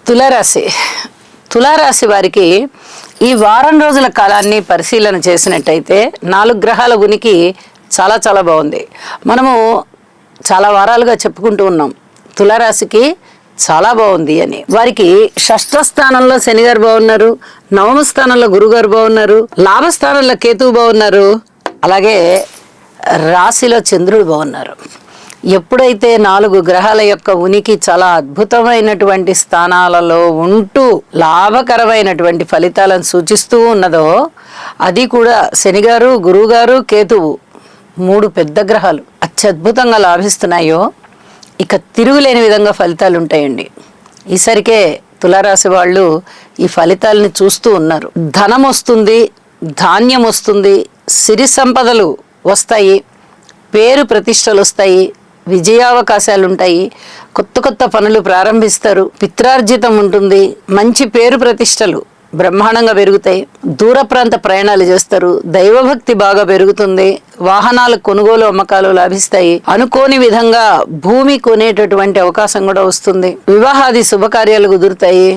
తులారాశి తులారాశి వారికి ఈ వారం రోజుల కాలాన్ని పరిశీలన చేసినట్టయితే 4 గ్రహాల ఉనికి చాలా చాలా బాగుంది. మనము చాలా వారాలుగా చెప్పుకుంటూ ఉన్నాం తులారాశికి చాలా బాగుంది అని. వారికి షష్ఠ స్థానంలో శని గారు బాగున్నారు, నవమ స్థానంలో గురుగారు బాగున్నారు, లాభస్థానంలో కేతువు బాగున్నారు, అలాగే రాశిలో చంద్రుడు బాగున్నారు. ఎప్పుడైతే 4 గ్రహాల యొక్క ఉనికి చాలా అద్భుతమైనటువంటి స్థానాలలో ఉంటూ లాభకరమైనటువంటి ఫలితాలను సూచిస్తూ ఉన్నదో, అది కూడా శనిగారు, గురువుగారు, కేతువు 3 పెద్ద గ్రహాలు అత్యద్భుతంగా లాభిస్తున్నాయో ఇక తిరుగులేని విధంగా ఫలితాలు ఉంటాయండి. ఈసరికే తులారాశి వాళ్ళు ఈ ఫలితాలని చూస్తూ ఉన్నారు. ధనం వస్తుంది, ధాన్యం వస్తుంది, సిరి సంపదలు వస్తాయి, పేరు ప్రతిష్టలు వస్తాయి, విజయావకాశాలు ఉంటాయి, కొత్త కొత్త పనులు ప్రారంభిస్తారు, పిత్రార్జితం ఉంటుంది, మంచి పేరు ప్రతిష్టలు బ్రహ్మాండంగా పెరుగుతాయి, దూర ప్రాంత ప్రయాణాలు చేస్తారు, దైవభక్తి బాగా పెరుగుతుంది, వాహనాలు కొనుగోలు అమ్మకాలు లాభిస్తాయి, అనుకోని విధంగా భూమి కొనేటటువంటి అవకాశం కూడా వస్తుంది, వివాహాది శుభకార్యాలు కుదురుతాయి,